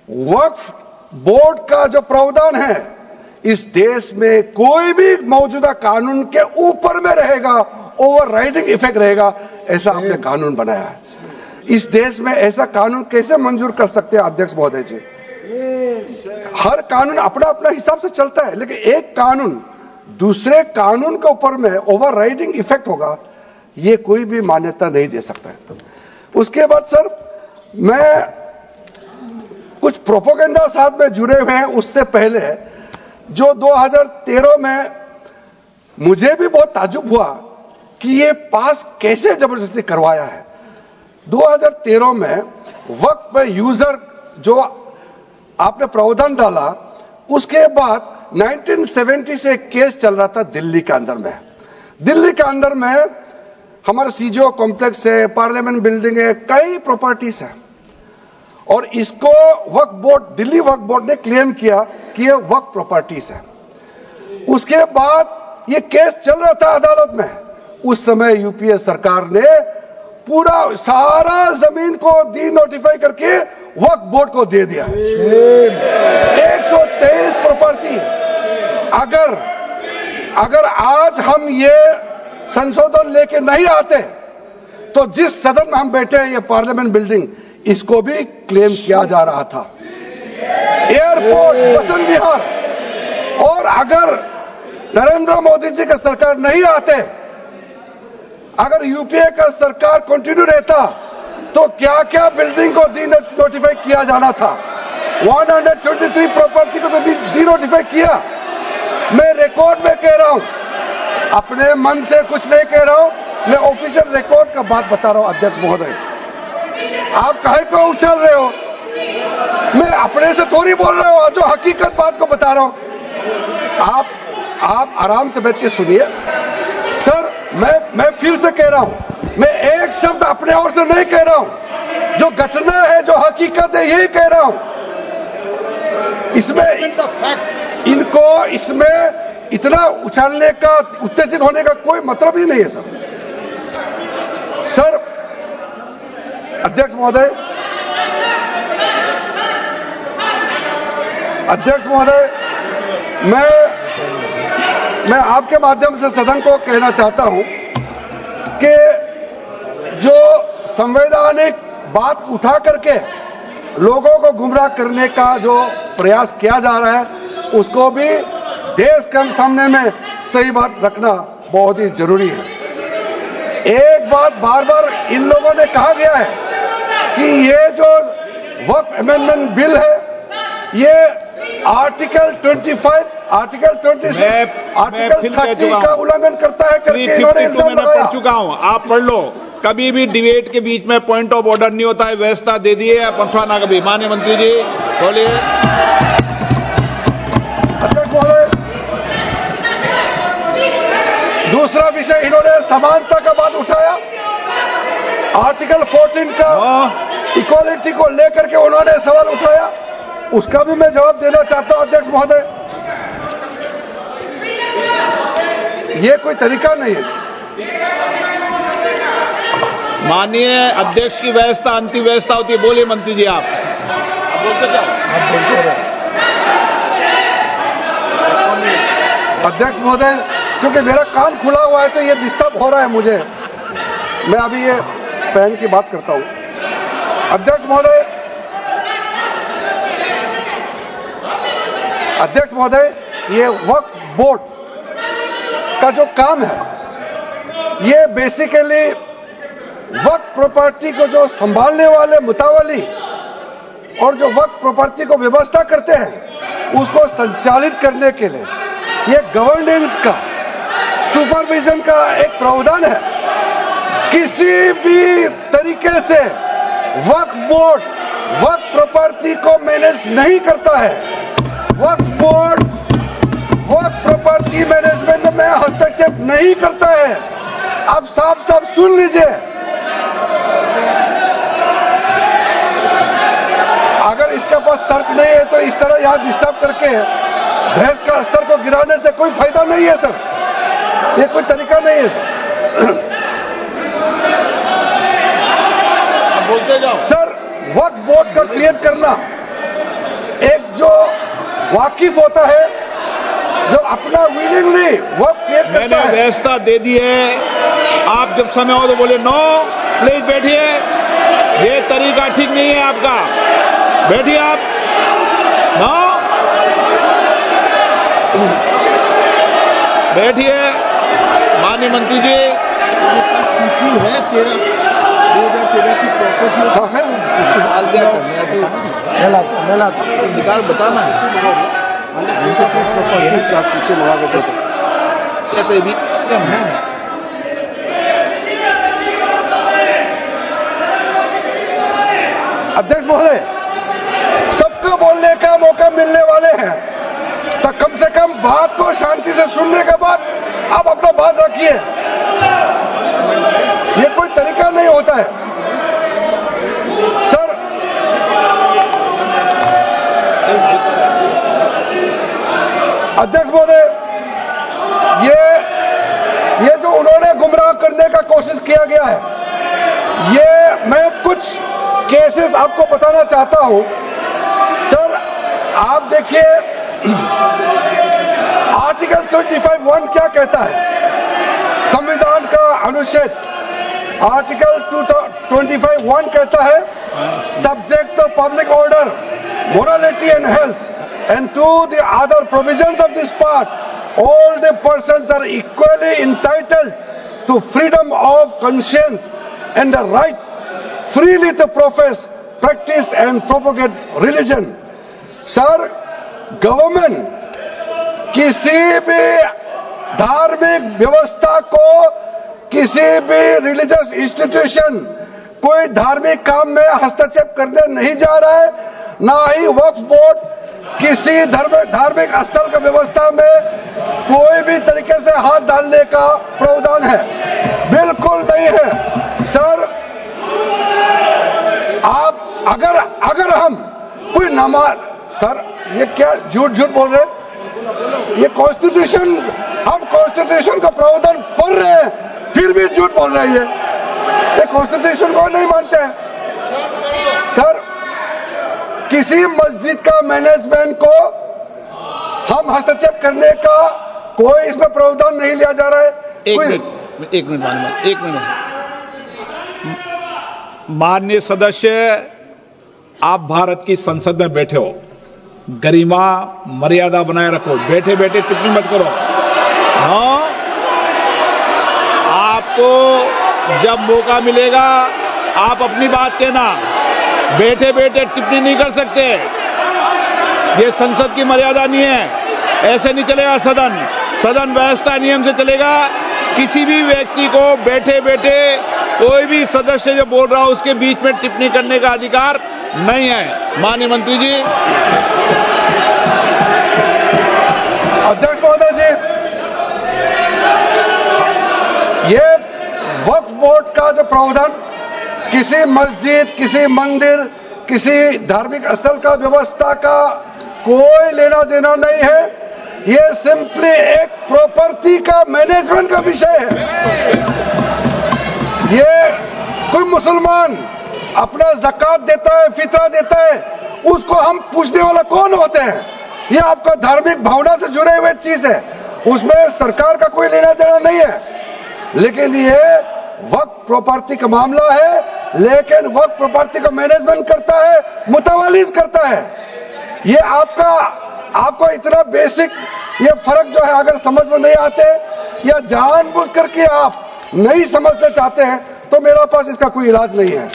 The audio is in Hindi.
वक्फ बोर्ड का जो प्रावधान है इस देश में कोई भी मौजूदा कानून के ऊपर में रहेगा, ओवरराइडिंग इफेक्ट रहेगा, ऐसा आपने कानून बनाया है। इस देश में ऐसा कानून कैसे मंजूर कर सकते हैं अध्यक्ष महोदय जी? हर कानून अपना अपना हिसाब से चलता है, लेकिन एक कानून दूसरे कानून के ऊपर में ओवरराइडिंग इफेक्ट होगा, ये कोई भी मान्यता नहीं दे सकता है। उसके बाद सर, मैं कुछ प्रोपोगेंडा साथ में जुड़े हुए हैं उससे पहले, जो 2013 में मुझे भी बहुत ताज्जुब हुआ कि ये पास कैसे जबरदस्ती करवाया है। 2013 में वक्फ पे यूजर जो आपने प्रावधान डाला, उसके बाद 1970 से एक केस चल रहा था दिल्ली के अंदर में। दिल्ली के अंदर में हमारा सीजीओ कॉम्प्लेक्स है, पार्लियामेंट बिल्डिंग है, कई प्रॉपर्टीज है, और इसको वक्फ बोर्ड, दिल्ली वक्फ बोर्ड ने क्लेम किया कि ये वक्फ प्रॉपर्टीज है। उसके बाद ये केस चल रहा था अदालत में। उस समय यूपीए सरकार ने पूरा सारा जमीन को डी नोटिफाई करके वक्फ बोर्ड को दे दिया। 123 प्रॉपर्टी। अगर आज हम ये संशोधन लेके नहीं आते तो जिस सदन में हम बैठे हैं, ये पार्लियामेंट बिल्डिंग, इसको भी क्लेम किया जा रहा था। एयरपोर्ट, बसंत विहार, और अगर नरेंद्र मोदी जी का सरकार नहीं आते, अगर यूपीए का सरकार कंटिन्यू रहता, तो क्या क्या बिल्डिंग को डी नोटिफाई किया जाना था। 123 प्रॉपर्टी को तो डी नोटिफाई किया। मैं रिकॉर्ड में कह रहा हूं, अपने मन से कुछ नहीं कह रहा हूं, मैं ऑफिशियल रिकॉर्ड का बात बता रहा हूं। अध्यक्ष महोदय, आप काहे को उछल रहे हो? मैं अपने से थोड़ी बोल रहा हूं, जो हकीकत बात को बता रहा हूं। आप आराम से बैठ के सुनिए। सर, मैं फिर से कह रहा हूं, मैं एक शब्द अपने ओर से नहीं कह रहा हूं, जो घटना है, जो हकीकत है, यही कह रहा हूं। इनको इसमें इतना उछालने का, उत्तेजित होने का कोई मतलब ही नहीं है सर। अध्यक्ष महोदय, मैं आपके माध्यम से सदन को कहना चाहता हूं कि जो संवैधानिक बात उठा करके लोगों को गुमराह करने का जो प्रयास किया जा रहा है, उसको भी देश के सामने में सही बात रखना बहुत ही जरूरी है। एक बात बार बार इन लोगों ने कहा गया है कि ये जो वक्फ अमेंडमेंट बिल है, ये आर्टिकल 25, आर्टिकल 26, आर्टिकल 30 का उल्लंघन करता है करके इन्होंने इल्जाम लगाया। पढ़ चुका हूं, आप पढ़ लो। कभी भी डिबेट के बीच में पॉइंट ऑफ ऑर्डर नहीं होता है, व्यवस्था दे दिए आप पंथवाना। कभी माननीय मंत्री जी बोलिए। अध्यक्ष महोदय, दूसरा विषय इन्होंने समानता का बात उठाया। आर्टिकल 14 का इक्वालिटी को लेकर के उन्होंने सवाल उठाया, उसका भी मैं जवाब देना चाहता हूं। अध्यक्ष महोदय, ये कोई तरीका नहीं है। माननीय अध्यक्ष की व्यवस्था अंतिम व्यवस्था होती है। बोलिए मंत्री जी, आप बोलते जाओ। अध्यक्ष महोदय, क्योंकि मेरा कान खुला हुआ है तो ये डिस्टर्ब हो रहा है मुझे। मैं अभी ये पेन की बात करता हूं। अध्यक्ष महोदय, ये वक्फ बोर्ड का जो काम है, ये बेसिकली वक्फ प्रॉपर्टी को जो संभालने वाले मुतावली और जो वक्फ प्रॉपर्टी को व्यवस्था करते हैं, उसको संचालित करने के लिए ये गवर्नेंस का, सुपरविजन का एक प्रावधान है। किसी भी तरीके से वक्फ बोर्ड वक्फ प्रॉपर्टी को मैनेज नहीं करता है। वक्फ बोर्ड वक्फ प्रॉपर्टी मैनेजमेंट में हस्तक्षेप नहीं करता है। अब साफ साफ सुन लीजिए, अगर इसके पास तर्क नहीं है तो इस तरह यहां डिस्टर्ब करके बहस का स्तर को गिराने से कोई फायदा नहीं है सर। ये कोई तरीका नहीं है सर। बोलते जाओ सर, वक्फ बोर्ड का क्रिएट करना जो वाकिफ होता है, जो अपना विलिंगली वक्त क्रिएट मैंने करता है। व्यवस्था दे दी है, आप जब समय हो तो बोले नो, प्लीज बैठिए, ये तरीका ठीक नहीं है आपका, बैठिए आप। नो, बैठिए। माननीय मंत्री जी, सूची है 2013 की प्रॉपर्टी हाँ है। मैं लाता निकाल बताना सूची मंगा के देते। कहते भी अध्यक्ष महोदय, सबको बोलने का मौका मिलने वाले हैं, तो कम से कम बात को शांति से सुनने के बाद आप अपना बात रखिए। ये कोई तरीका नहीं होता है सर। अध्यक्ष महोदय, ये जो उन्होंने गुमराह करने का कोशिश किया गया है, ये मैं कुछ केसेस आपको बताना चाहता हूं सर। आप देखिए आर्टिकल 25(1) क्या कहता है, संविधान का अनुच्छेद आर्टिकल 25(1) कहता है, subject to public order, morality and health and to the other provisions of this part, all the persons are equally entitled to freedom of conscience and the right freely to profess, practice and propagate religion। Sir, government किसी भी धार्मिक व्यवस्था को, किसी भी रिलीजियस इंस्टीट्यूशन, कोई धार्मिक काम में हस्तक्षेप करने नहीं जा रहा है, ना ही वक्फ बोर्ड किसी धार्मिक स्थल का व्यवस्था में कोई भी तरीके से हाथ डालने का प्रावधान है, बिल्कुल नहीं है सर। आप अगर हम कोई नमाज, सर ये क्या झूठ बोल रहे हैं, ये कॉन्स्टिट्यूशन, हम कॉन्स्टिट्यूशन का प्रावधान पढ़ रहे हैं, फिर भी झूठ बोल रहे हैं, ये कॉन्स्टिट्यूशन को नहीं मानते हैं सर। किसी मस्जिद का मैनेजमेंट को हम हस्तक्षेप करने का कोई इसमें प्रावधान नहीं लिया जा रहा है। एक मिनट माननीय सदस्य, आप भारत की संसद में बैठे हो, गरिमा मर्यादा बनाए रखो, बैठे बैठे टिप्पणी मत करो। हाँ, आपको जब मौका मिलेगा आप अपनी बात कहना, बैठे बैठे टिप्पणी नहीं कर सकते, ये संसद की मर्यादा नहीं है, ऐसे नहीं चलेगा सदन। सदन व्यवस्था नियम से चलेगा। किसी भी व्यक्ति को बैठे बैठे कोई भी सदस्य जो बोल रहा हो उसके बीच में टिप्पणी करने का अधिकार नहीं है। माननीय मंत्री जी। अध्यक्ष महोदय जी, ये वक्फ बोर्ड का जो प्रावधान किसी मस्जिद, किसी मंदिर, किसी धार्मिक स्थल का व्यवस्था का कोई लेना देना नहीं है, ये सिंपली एक प्रॉपर्टी का मैनेजमेंट का विषय है। ये कोई मुसलमान अपना ज़कात देता है, फितरा देता है, उसको हम पूछने वाला कौन होते हैं? ये आपका धार्मिक भावना से जुड़े हुए चीज है, उसमें सरकार का कोई लेना देना नहीं है। लेकिन ये वक्फ प्रॉपर्टी का मामला है, लेकिन वक्फ प्रॉपर्टी का मैनेजमेंट करता है, मुतवालिज करता है। ये आपको इतना बेसिक ये फर्क जो है अगर समझ में नहीं आते या जानबूझ करके आप नहीं समझना चाहते हैं तो मेरे पास इसका कोई इलाज नहीं है।